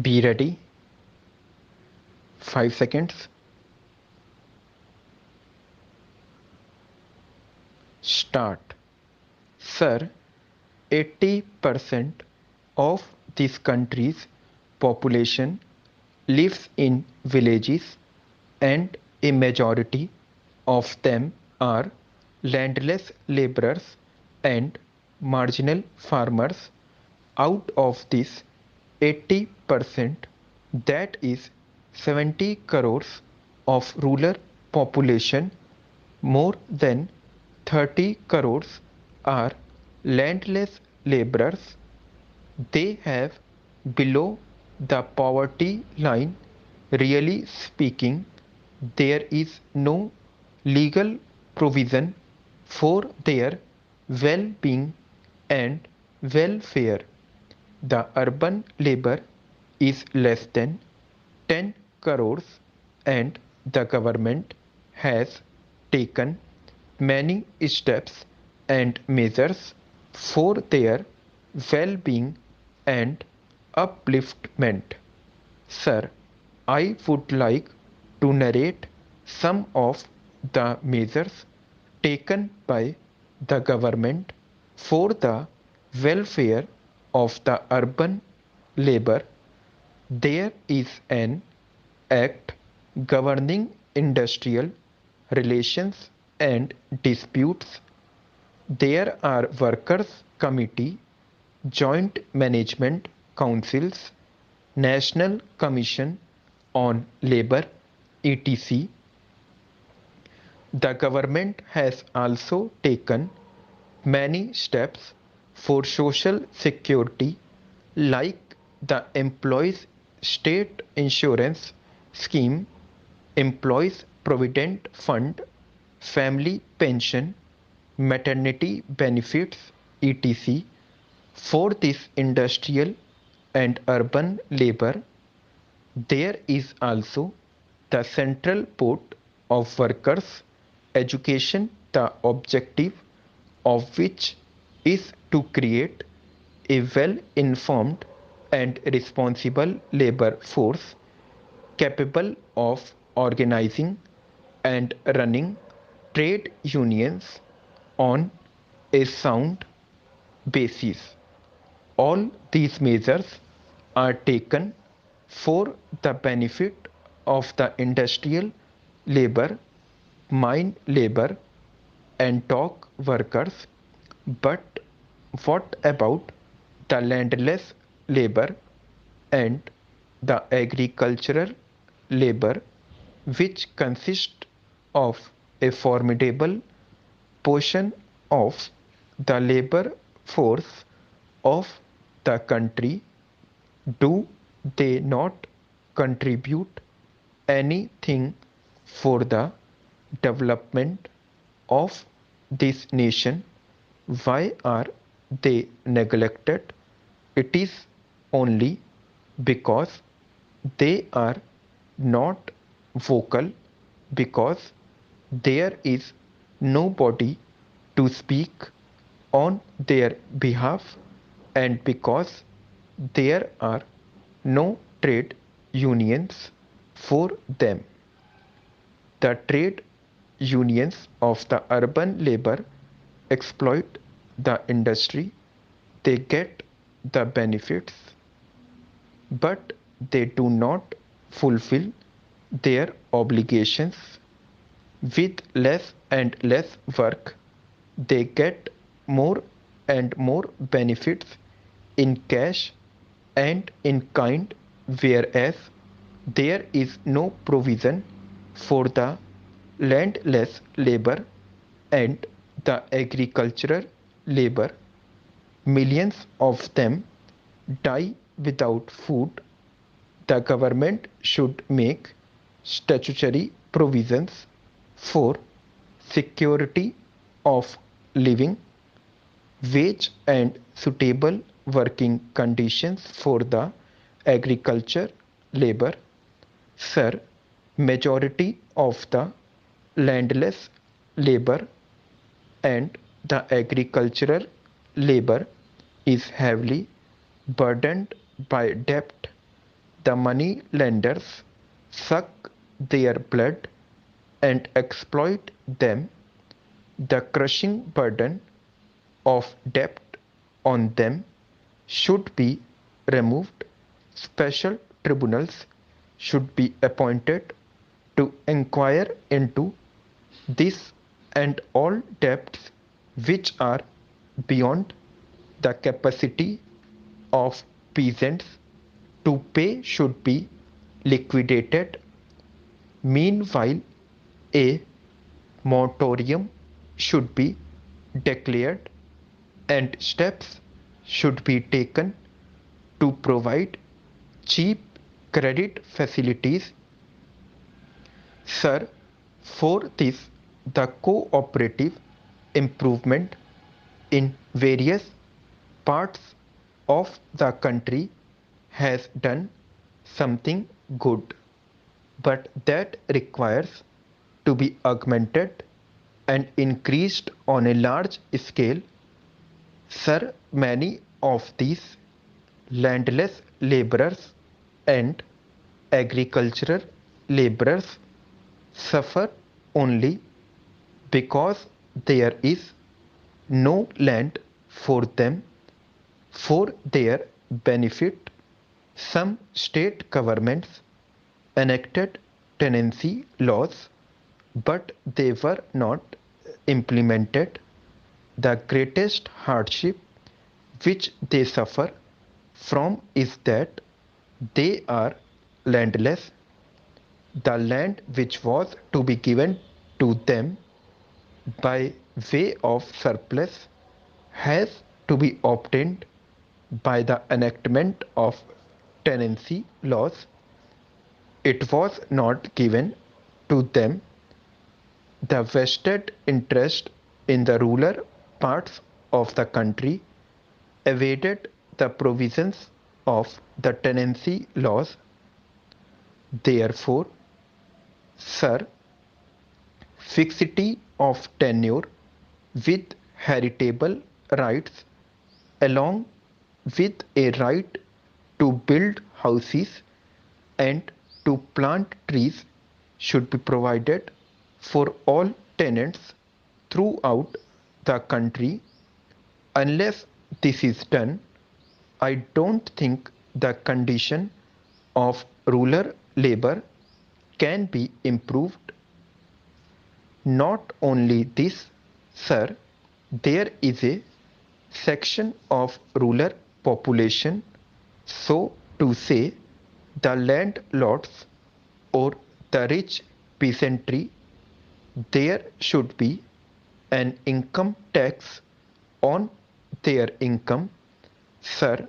Be ready. 5 seconds. Start. Sir, 80% of this country's population lives in villages, and a majority of them are landless laborers and marginal farmers. Out of this 80%, that is 70 crores of rural population, more than 30 crores are landless laborers. They have below the poverty line. Really speaking, there is no legal provision for their well being and welfare. The urban labor is less than 10 crores, and the government has taken many steps and measures for their well being and upliftment. Sir, I would like to narrate some of the measures taken by the government for the welfare of the urban labor. There is an act governing industrial relations and disputes. There are workers' committee, joint management councils, National Commission on Labour, etc. The government has also taken many steps for social security, like the Employees State Insurance Scheme, Employees Provident Fund, Family Pension, Maternity Benefits, etc. For this industrial and urban labor, there is also the Central Board of Workers' Education, the objective of which is to create a well informed and responsible labor force capable of organizing and running trade unions on a sound basis. All these measures are taken for the benefit of the industrial labor, mine labor, and dock workers. But what about the landless labor and the agricultural labor, which consist of a formidable portion of the labor force of the country? Do they not contribute anything for the development of this nation? Why are they neglected? It is only because they are not vocal, because there is nobody to speak on their behalf, and because there are no trade unions for them. The trade unions of the urban labor exploit the industry. They get the benefits, but they do not fulfill their obligations. With less and less work, they get more and more benefits in cash and in kind, whereas there is no provision for the landless labor and the agricultural labor. Millions of them die without food. The government should make statutory provisions for security of living, wage and suitable working conditions for the agriculture labor. Sir, majority of the landless labor and the agricultural labor is heavily burdened by debt. The money lenders suck their blood and exploit them. The crushing burden of debt on them should be removed. Special tribunals should be appointed to inquire into this, and all debts which are beyond the capacity of peasants to pay should be liquidated. Meanwhile, a moratorium should be declared and steps should be taken to provide cheap credit facilities. Sir, for this, the cooperative improvement in various parts of the country has done something good, but that requires to be augmented and increased on a large scale. Sir, many of these landless laborers and agricultural laborers suffer only because there is no land for them. For their benefit, some state governments enacted tenancy laws, but they were not implemented. The greatest hardship which they suffer from is that they are landless. The land which was to be given to them by way of surplus has to be obtained by the enactment of tenancy laws. It was not given to them. The vested interest in the rural parts of the country evaded the provisions of the tenancy laws. Therefore, sir, fixity of tenure with heritable rights along with a right to build houses and to plant trees should be provided for all tenants throughout the country. Unless this is done, I don't think the condition of rural labor can be improved. Not only this, sir, there is a section of rural population, so to say, the landlords or the rich peasantry. There should be an income tax on their income. Sir,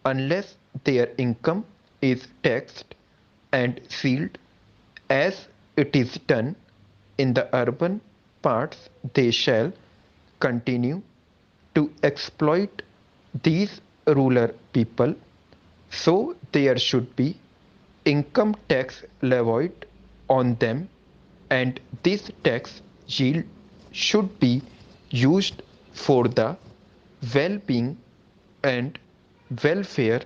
unless their income is taxed and sealed as it is done in the urban parts, they shall continue to exploit these rural people. So there should be income tax levied on them, and this tax yield should be used for the well-being and welfare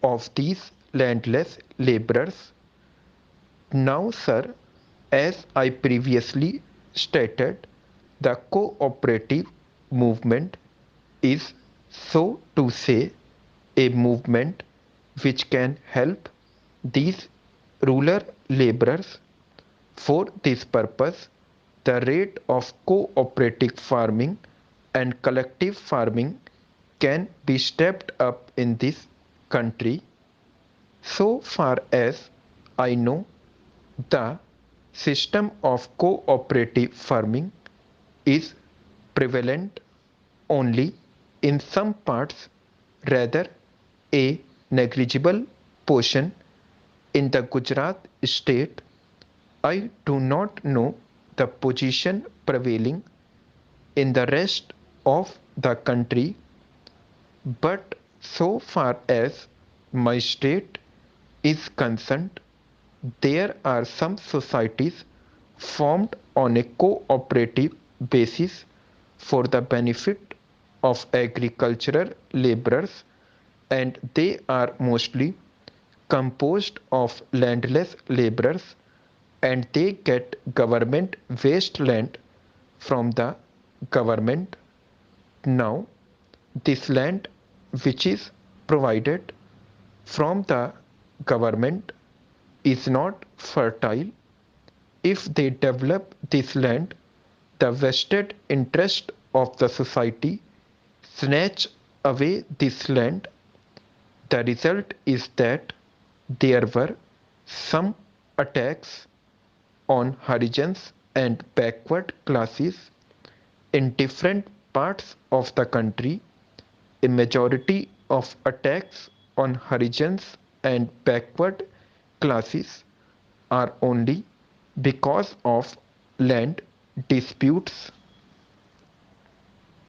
of these landless laborers. Now, sir, as I previously stated, the cooperative movement is, so to say, a movement which can help these rural laborers. For this purpose, the rate of cooperative farming and collective farming can be stepped up in this country. So far as I know, the system of cooperative farming is prevalent only in some parts, rather a negligible portion in the Gujarat state. I do not know the position prevailing in the rest of the country, but so far as my state is concerned, there are some societies formed on a cooperative basis for the benefit of agricultural laborers, and they are mostly composed of landless laborers, and they get government wasteland from the government. Now, this land which is provided from the government is not fertile. If they develop this land, the vested interest of the society snatch away this land. The result is that there were some attacks on Harijans and backward classes in different parts of the country. A majority of attacks on Harijans and backward classes are only because of land disputes.